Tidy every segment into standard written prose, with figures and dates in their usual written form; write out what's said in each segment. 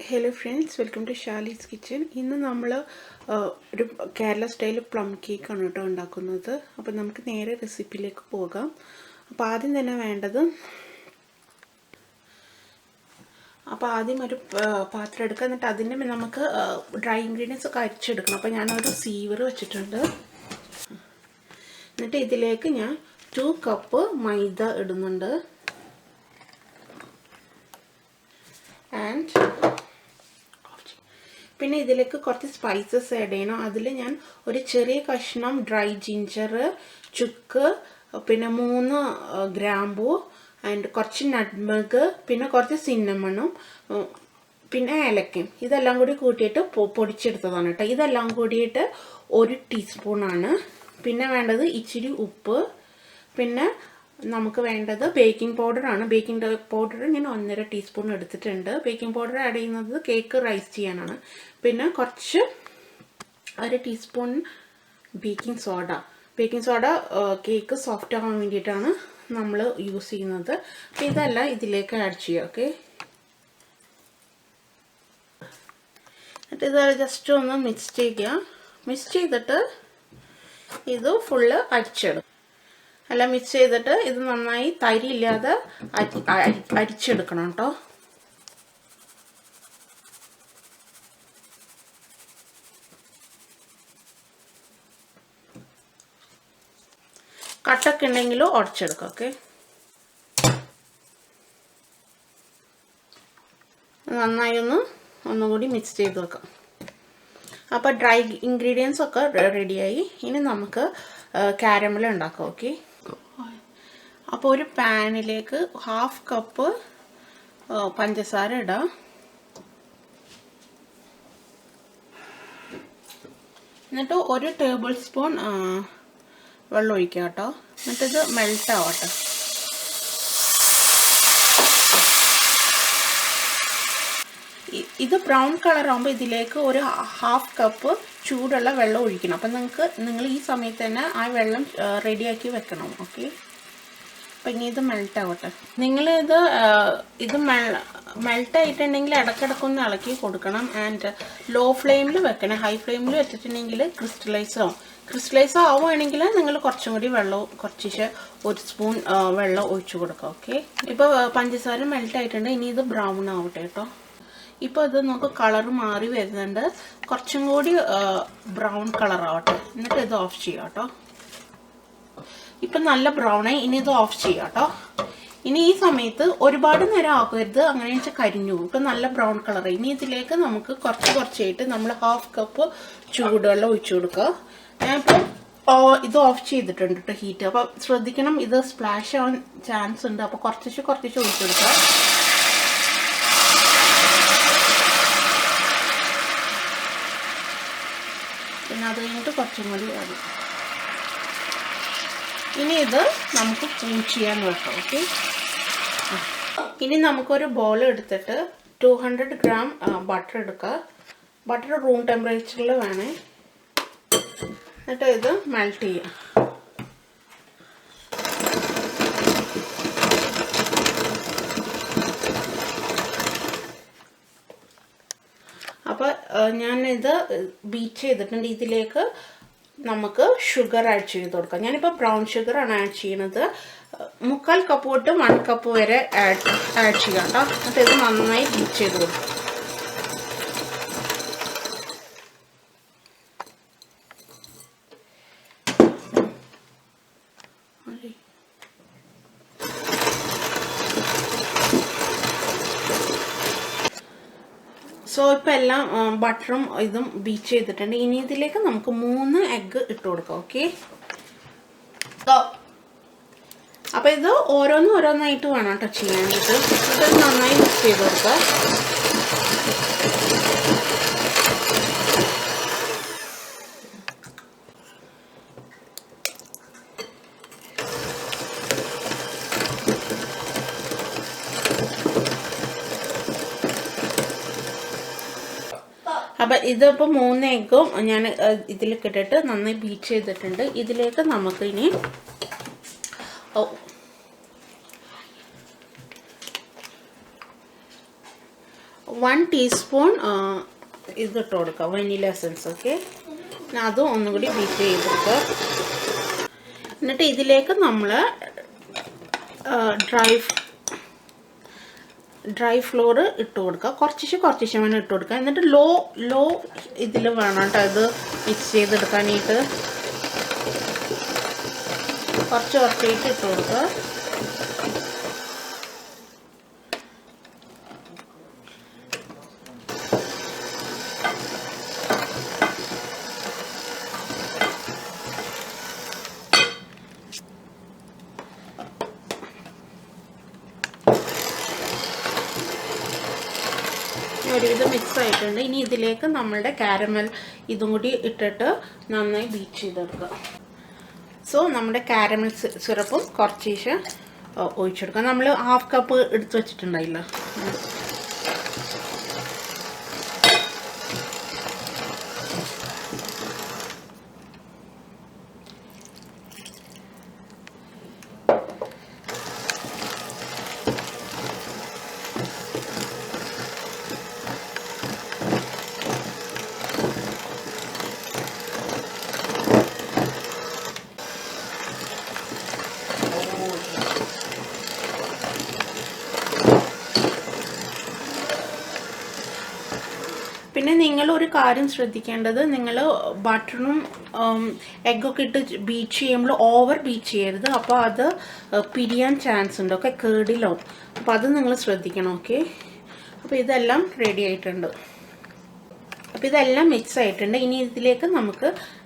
Hello friends, welcome to Shali's kitchen. ഇന്ന് നമ്മൾ ഒരു കേരള സ്റ്റൈൽ പ്ലം കേക്ക് ആണ് ട്ടോ ഉണ്ടാക്കുന്നത്. അപ്പോൾ നമുക്ക് നേരെ റെസിപ്പിയിലേക്ക് പോകാം. അപ്പോൾ ആദ്യം തന്നെ വേണ്ടത് ഒരു പാത്രം എടുക്കുക. എന്നിട്ട് അതിൻ്റെ നമുക്ക് ഡ്രൈ ഇൻഗ്രീഡിയൻസ് ഒക്കെ അരിച്ചെടുക്കണം. അപ്പോൾ ഞാനൊരു സീവർ വെച്ചിട്ടുണ്ട്. എന്നിട്ട് ഇതിലേക്ക് ഞാൻ 2 കപ്പ് മൈദ ഇടുന്നുണ്ട്. ആൻഡ് പിന്നെ ഇതിലേക്ക് കുറച്ച് സ്പൈസസ് ആഡ് ചെയ്യണം. അതിൽ ഞാൻ ഒരു ചെറിയ കഷ്ണം ഡ്രൈ ജിഞ്ചർ, ചുക്ക്, പിന്നെ 3 ഗ്രാമ്പൂ ആൻഡ് കുറച്ച് നട്ട്മഗ്, പിന്നെ കുറച്ച് സിന്നമണും, പിന്നെ ഏലക്കയും ഇതെല്ലാം കൂടി കൂട്ടിയിട്ട് പൊടിച്ചെടുത്തതാണ് കേട്ടോ. ഇതെല്ലാം കൂടിയിട്ട് 1 ടീസ്പൂണാണ്. പിന്നെ വേണ്ടത് ഇച്ചിരി ഉപ്പ്, പിന്നെ നമുക്ക് വേണ്ടത് ബേക്കിംഗ് പൗഡറാണ്. ബേക്കിംഗ് പൗഡർ ഞാൻ 1.5 ടീസ്പൂൺ എടുത്തിട്ടുണ്ട്. ബേക്കിംഗ് പൗഡർ ആഡ് ചെയ്യുന്നത് കേക്ക് റൈസ് ചെയ്യാനാണ്. പിന്നെ കുറച്ച് 1 teaspoon baking soda cake soft ആവാൻ വേണ്ടിയിട്ടാണ് നമ്മൾ യൂസ് ചെയ്യുന്നത്. അപ്പം ഇതെല്ലാം ഇതിലേക്ക് ആഡ് ചെയ്യുക. ഓക്കെ, എന്നിട്ട് ഇത് ജസ്റ്റ് ഒന്ന് മിക്സ് ചെയ്തിട്ട് ഇത് ഫുള്ള് അരിച്ചെടുക്കും. എല്ലാം മിക്സ് ചെയ്തിട്ട് ഇത് നന്നായി തരിയില്ലാതെ അരിച്ചെടുക്കണം കേട്ടോ. കട്ടൊക്കെ ഉണ്ടെങ്കിലും ഉടച്ചെടുക്കാം. ഓക്കെ, നന്നായി ഒന്നുകൂടി മിക്സ് ചെയ്ത് വെക്കാം. അപ്പോൾ ഡ്രൈ ഇൻഗ്രീഡിയൻസ് ഒക്കെ റെഡിയായി. ഇനി നമുക്ക് കാരമൽ ഉണ്ടാക്കാം. ഓക്കെ, അപ്പോൾ ഒരു പാനിലേക്ക് 1/2 കപ്പ് പഞ്ചസാര ഇടാം. എന്നിട്ട് 1 ടേബിൾ സ്പൂൺ വെള്ളം ഒഴിക്കുക കേട്ടോ. എന്നിട്ടിത് മെൽറ്റ് ആവട്ടെ. ഇത് ബ്രൗൺ കളർ ആകുമ്പോൾ ഇതിലേക്ക് ഒരു 1/2 കപ്പ് ചൂടുള്ള വെള്ളം ഒഴിക്കണം. അപ്പം നിങ്ങൾ ഈ സമയത്ത് തന്നെ ആ വെള്ളം റെഡിയാക്കി വെക്കണം. ഓക്കെ, അപ്പം ഇനി ഇത് മെൽറ്റ് ആവട്ടെ. ഇത് മെൽറ്റ് ആയിട്ടുണ്ടെങ്കിൽ ഇടയ്ക്കിടയ്ക്കൊന്ന് ഇളക്കി കൊടുക്കണം. ആൻഡ് ലോ ഫ്ലെയിമിൽ വെക്കണം. ഹൈ ഫ്ലെയിമിൽ വെച്ചിട്ടുണ്ടെങ്കിൽ ക്രിസ്റ്റലൈസ് ആവുകയാണെങ്കിൽ നിങ്ങൾ കുറച്ചും കൂടി കുറച്ച് 1 സ്പൂൺ വെള്ളം ഒഴിച്ചു കൊടുക്കുക. ഓക്കെ, ഇപ്പോൾ പഞ്ചസാര മെൽറ്റ് ആയിട്ടുണ്ട്. ഇനി ഇത് ബ്രൗൺ ആവട്ടെ കേട്ടോ. ഇപ്പോൾ ഇത് നമുക്ക് കളർ മാറി വരുന്നുണ്ട്. കുറച്ചും കൂടി ബ്രൗൺ കളർ ആവട്ടെ. എന്നിട്ട് ഇത് ഓഫ് ചെയ്യാം കേട്ടോ. ഇപ്പം നല്ല ബ്രൗണായി. ഇനി ഇത് ഓഫ് ചെയ്യാം കേട്ടോ. ഇനി ഈ സമയത്ത് ഒരുപാട് നേരം ആക്കരുത്, അങ്ങനെ വെച്ചാൽ കരിഞ്ഞു. ഇപ്പം നല്ല ബ്രൗൺ കളറായി. ഇനി ഇതിലേക്ക് നമുക്ക് കുറച്ചായിട്ട് നമ്മൾ 1/2 കപ്പ് ചൂടുവെള്ളം ഒഴിച്ചു കൊടുക്കുക. ഞാനിപ്പോൾ ഇത് ഓഫ് ചെയ്തിട്ടുണ്ട് കേട്ടോ, ഹീറ്റ്. അപ്പോൾ ശ്രദ്ധിക്കണം, ഇത് സ്പ്ലാഷ് ആവാൻ ചാൻസ് ഉണ്ട്. അപ്പോൾ കുറച്ച് ഒഴിച്ചു കൊടുക്കുക. പിന്നെ അത് കഴിഞ്ഞിട്ട് കുറച്ചും കൂടി മതി. ഇനി ഇത് നമുക്ക് കൂൾ ചെയ്യാൻ വെക്കാം. ഓക്കെ, ഇനി നമുക്കൊരു ബോൾ എടുത്തിട്ട് 200 ഗ്രാം ബട്ടർ എടുക്കുക. ബട്ടർ റൂം ടെമ്പറേച്ചറിൽ വേണേ. എന്നിട്ട് ഇത് മെൽറ്റ് ചെയ്യാം. അപ്പോൾ ഞാനിത് ബീറ്റ് ചെയ്തിട്ടുണ്ട്. ഇതിലേക്ക് നമുക്ക് ഷുഗർ ആഡ് ചെയ്ത് കൊടുക്കാം. ഞാനിപ്പോൾ ബ്രൗൺ ഷുഗറാണ് ആഡ് ചെയ്യുന്നത്. 3/4 കപ്പ് തൊട്ട് 1 കപ്പ് വരെ ആഡ് ചെയ്യാം കേട്ടോ. എന്നിട്ട് ഇത് നന്നായി ബീറ്റ് ചെയ്ത് കൊടുക്കാം. സോ ഇപ്പോൾ എല്ലാം ബട്ടറും ഇതും ബീറ്റ് ചെയ്തിട്ടുണ്ട്. ഇനി ഇതിലേക്ക് നമുക്ക് 3 എഗ്ഗ് ഇട്ട് കൊടുക്കാം. ഓക്കെ, അപ്പോൾ ഇത് ഓരോന്നായിട്ട് വേണം കേട്ടോ ചെയ്യാനായിട്ട്. ഇത് നന്നായി മിക്സ് ചെയ്ത് കൊടുക്കുക. അപ്പം ഇതിപ്പോൾ 3 എഗ്ഗും ഞാൻ ഇതിലേക്ക് ഇട്ടിട്ട് നന്നായി ബീറ്റ് ചെയ്തിട്ടുണ്ട്. ഇതിലേക്ക് നമുക്ക് ഇനി 1 ടീസ്പൂൺ ഇതിട്ട് കൊടുക്കുക, വനില എസൻസ്. ഓക്കെ, അതും ഒന്നും കൂടി ബീറ്റ് ചെയ്തെടുക്കുക. എന്നിട്ട് ഇതിലേക്ക് നമ്മൾ ഡ്രൈ ഫ്ലോർ ഇട്ട് കൊടുക്കുക. കുറച്ച് വേണം ഇട്ട് കൊടുക്കുക. എന്നിട്ട് ലോ ഇതിൽ വേണം കേട്ടോ ഇത് മിക്സ് ചെയ്തെടുക്കാനായിട്ട്. കുറച്ചായിട്ട് ഇട്ട് കൊടുക്കുക. ഒരുവിധം മിക്സ് ആയിട്ടുണ്ട്. ഇനി ഇതിലേക്ക് നമ്മളുടെ കാരമൽ ഇതും കൂടി ഇട്ടിട്ട് നന്നായി ബീറ്റ് ചെയ്തെടുക്കുക. സോ നമ്മുടെ കാരമൽ സിറപ്പും കുറച്ച് ഒഴിച്ചെടുക്കുക. നമ്മൾ 1/2 കപ്പ് എടുത്ത് വെച്ചിട്ടുണ്ടായില്ല. പിന്നെ നിങ്ങൾ ഒരു കാര്യം ശ്രദ്ധിക്കേണ്ടത്, നിങ്ങൾ ബട്ടറും എഗ്ഗൊക്കെ ഇട്ട് ബീറ്റ് ചെയ്യുമ്പോൾ ഓവർ ബീറ്റ് ചെയ്യരുത്. അപ്പോൾ അത് പിരിയാൻ ചാൻസ് ഉണ്ട്. ഓക്കെ, കേടിലാവും. അപ്പോൾ അത് നിങ്ങൾ ശ്രദ്ധിക്കണം. ഓക്കെ, അപ്പോൾ ഇതെല്ലാം റെഡി ആയിട്ടുണ്ട്. അപ്പോൾ ഇതെല്ലാം മിക്സ് ആയിട്ടുണ്ട്. ഇനി ഇതിലേക്ക്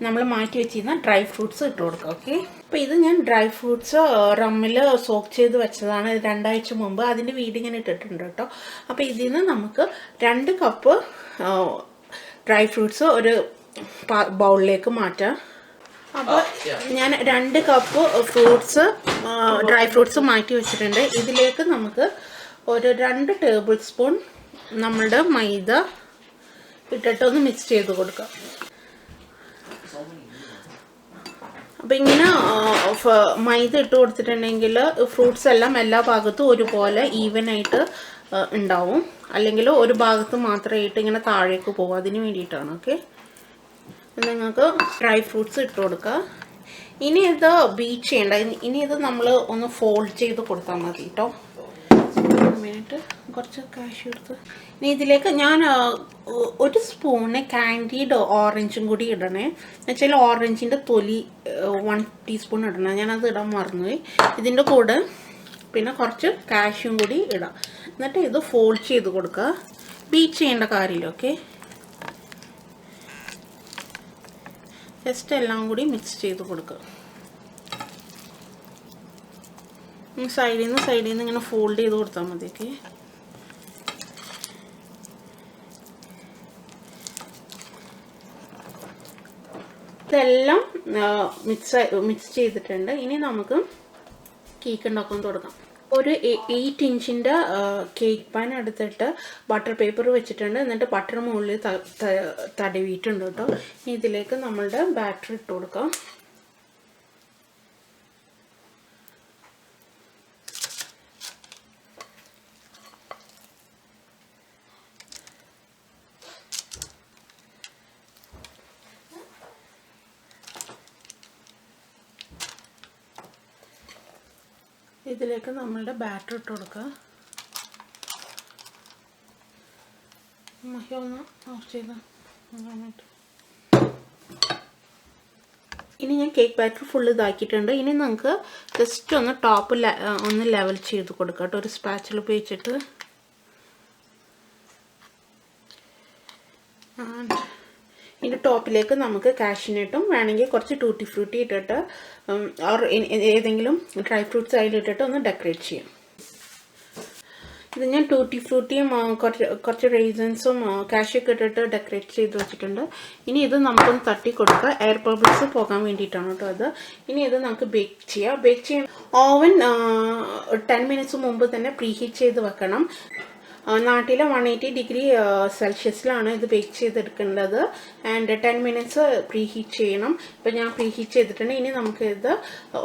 നമ്മൾ മാറ്റി വെച്ചിരുന്ന ഡ്രൈ ഫ്രൂട്ട്സ് ഇട്ട് കൊടുക്കാം. ഓക്കെ, അപ്പോൾ ഇത് ഞാൻ ഡ്രൈ ഫ്രൂട്ട്സ് റമ്മിൽ സോക്ക് ചെയ്ത് വെച്ചതാണ് 2 ആഴ്ച മുമ്പ്. അതിൻ്റെ വീഡിയോ ഞാൻ ഇട്ടിട്ടുണ്ട് കേട്ടോ. അപ്പോൾ ഇതിൽ നിന്ന് നമുക്ക് 2 കപ്പ് ഡ്രൈ ഫ്രൂട്ട്സ് ഒരു ബൗളിലേക്ക് മാറ്റാം. അപ്പോൾ ഞാൻ 2 കപ്പ് ഡ്രൈ ഫ്രൂട്ട്സ് മാറ്റി വെച്ചിട്ടുണ്ട്. ഇതിലേക്ക് നമുക്ക് ഒരു 2 ടേബിൾ സ്പൂൺ നമ്മളുടെ മൈദ ഇട്ടിട്ടൊന്ന് മിക്സ് ചെയ്ത് കൊടുക്കാം. അപ്പം ഇങ്ങനെ മൈദ ഇട്ട് കൊടുത്തിട്ടുണ്ടെങ്കിൽ ഫ്രൂട്ട്സ് എല്ലാം എല്ലാ ഭാഗത്തും ഒരുപോലെ ഈവനായിട്ട് ഉണ്ടാവും. അല്ലെങ്കിൽ ഒരു ഭാഗത്ത് മാത്രമായിട്ട് ഇങ്ങനെ താഴേക്ക് പോകും. അതിന് വേണ്ടിയിട്ടാണ്. ഓക്കെ, നിങ്ങൾക്ക് ഡ്രൈ ഫ്രൂട്ട്സ് ഇട്ട് കൊടുക്കുക. ഇനി ഇത് ബീറ്റ് ചെയ്യേണ്ട. ഇനി ഇത് നമ്മൾ ഒന്ന് ഫോൾഡ് ചെയ്ത് കൊടുത്താൽ മതി കേട്ടോ. മിനിറ്റ് കുറച്ച് കാഷ്യൂ എടുത്ത് ഇനി ഇതിലേക്ക് ഞാൻ 1 സ്പൂണ് കാൻഡീഡ് ഓറഞ്ചും കൂടി ഇടണേ. എന്നുവെച്ചാൽ ഓറഞ്ചിൻ്റെ തൊലി 1 ടീസ്പൂൺ ഇടണം. ഞാനത് ഇടാൻ മറന്നുപോയി. ഇതിൻ്റെ കൂടെ പിന്നെ കുറച്ച് കാഷ്യൂം കൂടി ഇടാം. എന്നിട്ട് ഇത് ഫോൾഡ് ചെയ്ത് കൊടുക്കുക. ബീറ്റ് ചെയ്യേണ്ട കാര്യമില്ല. ഓക്കെ, ജസ്റ്റ് എല്ലാം കൂടി മിക്സ് ചെയ്ത് കൊടുക്കുക. സൈഡിൽ നിന്ന് ഇങ്ങനെ ഫോൾഡ് ചെയ്ത് കൊടുത്താൽ മതി. ഓക്കെ, ഇതെല്ലാം മിക്സ് ചെയ്തിട്ടുണ്ട്. ഇനി നമുക്ക് കേക്ക് ഉണ്ടാക്കാൻ തുടങ്ങാം. ഒരു 8 ഇഞ്ചിൻ്റെ കേക്ക് പാൻ എടുത്തിട്ട് ബട്ടർ പേപ്പർ വെച്ചിട്ടുണ്ട്. എന്നിട്ട് ബട്ടർ മുകളിൽ തടവിയിട്ടുണ്ട് കേട്ടോ. ഇനി ഇതിലേക്ക് നമ്മളുടെ ബാറ്റർ ഇട്ട് കൊടുക്കാം. ഇതിലേക്ക് നമ്മളുടെ ബാറ്റർ ഇട്ട് കൊടുക്കുക. ഒന്ന് ഓഫ് ചെയ്ത് ഇനി ഞാൻ കേക്ക് ബാറ്റർ ഫുൾ ഇതാക്കിയിട്ടുണ്ട്. ഇനി നമുക്ക് ജസ്റ്റ് ഒന്ന് ടോപ്പ് ഒന്ന് ലെവൽ ചെയ്ത് കൊടുക്കാം കേട്ടോ. ഒരു സ്പാച്ചിൽ ഉപയോഗിച്ചിട്ട് ഇതിൻ്റെ ടോപ്പിലേക്ക് നമുക്ക് കാഷ്യൂനട്ടും വേണമെങ്കിൽ കുറച്ച് ടൂട്ടി ഫ്രൂട്ടി ഇട്ടിട്ട് ഏതെങ്കിലും ഡ്രൈ ഫ്രൂട്ട്സ് അതിലിട്ടിട്ട് ഒന്ന് ഡെക്കറേറ്റ് ചെയ്യാം. ഇത് ഞാൻ ടൂട്ടി ഫ്രൂട്ടിയും കുറച്ച് റേസൻസും കാഷ്യൂ ഒക്കെ ഇട്ടിട്ട് ഡെക്കറേറ്റ് ചെയ്ത് വെച്ചിട്ടുണ്ട്. ഇനി ഇത് നമുക്കൊന്ന് തട്ടി കൊടുക്കുക. എയർ ബബിൾസ് പോകാൻ വേണ്ടിയിട്ടാണ് കേട്ടോ അത്. ഇനി ഇത് നമുക്ക് ബേക്ക് ചെയ്യാൻ ഓവൻ 10 മിനിറ്റ്സ് മുമ്പ് തന്നെ പ്രീഹീറ്റ് ചെയ്ത് വെക്കണം. നാട്ടിലെ 180 ഡിഗ്രി സെൽഷ്യസിലാണ് ഇത് ബേക്ക് ചെയ്തെടുക്കേണ്ടത്. ആൻഡ് 10 മിനിറ്റ്സ് പ്രീ ഹീറ്റ് ചെയ്യണം. ഇപ്പോൾ ഞാൻ പ്രീ ഹീറ്റ് ചെയ്തിട്ടുണ്ട്. ഇനി നമുക്ക് ഇത്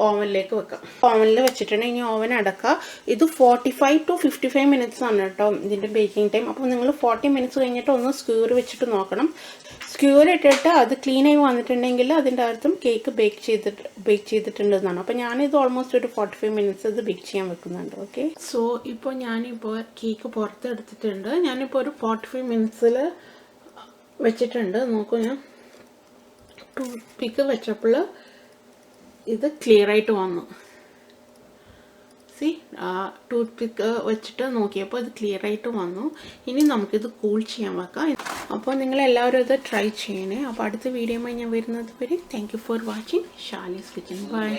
ഓവനിലേക്ക് വെക്കാം. ഓവനിൽ വെച്ചിട്ടുണ്ട്. ഇനി ഓവൻ അടക്കുക. ഇത് 45 to 55 മിനിറ്റ്സ് ആണ് കേട്ടോ ഇതിൻ്റെ ബേക്കിംഗ് ടൈം. അപ്പോൾ നിങ്ങൾ 40 മിനിറ്റ്സ് കഴിഞ്ഞിട്ട് ഒന്ന് സ്ക്യൂർ വെച്ചിട്ട് നോക്കണം. സ്ക്യൂർ ഇട്ടിട്ട് അത് ക്ലീൻ ആയി വന്നിട്ടുണ്ടെങ്കിൽ അതിൻ്റെ അർത്ഥം കേക്ക് ബേക്ക് ചെയ്തിട്ടുണ്ടെന്നാണ്. അപ്പോൾ ഞാനിത് ഓൾമോസ്റ്റ് ഒരു 45 മിനിറ്റ്സ് ഇത് ബേക്ക് ചെയ്യാൻ വെക്കുന്നുണ്ട്. ഓക്കെ, സോ ഇപ്പോൾ ഞാനിപ്പോൾ കേക്ക് പുറത്തെടുത്തിട്ടുണ്ട്. ഞാനിപ്പോൾ ഒരു 45 മിനിറ്റ്സിൽ വെച്ചിട്ടുണ്ട്. നോക്കൂ, ഞാൻ ടൂത്ത് പിക്ക് വെച്ചപ്പോൾ ഇത് ക്ലിയർ ആയിട്ട് വന്നു. ടൂത്ത് പിക്ക് വെച്ചിട്ട് നോക്കിയപ്പോൾ ഇത് ക്ലിയർ ആയിട്ട് വന്നു. ഇനി നമുക്കിത് കൂൾ ചെയ്യാൻ വെക്കാം. അപ്പോൾ നിങ്ങളെല്ലാവരും ഇത് ട്രൈ ചെയ്യണേ. അപ്പോൾ അടുത്ത വീഡിയോയുമായി ഞാൻ വരുന്നത് വരെ thank you for watching Shaly's kitchen. By.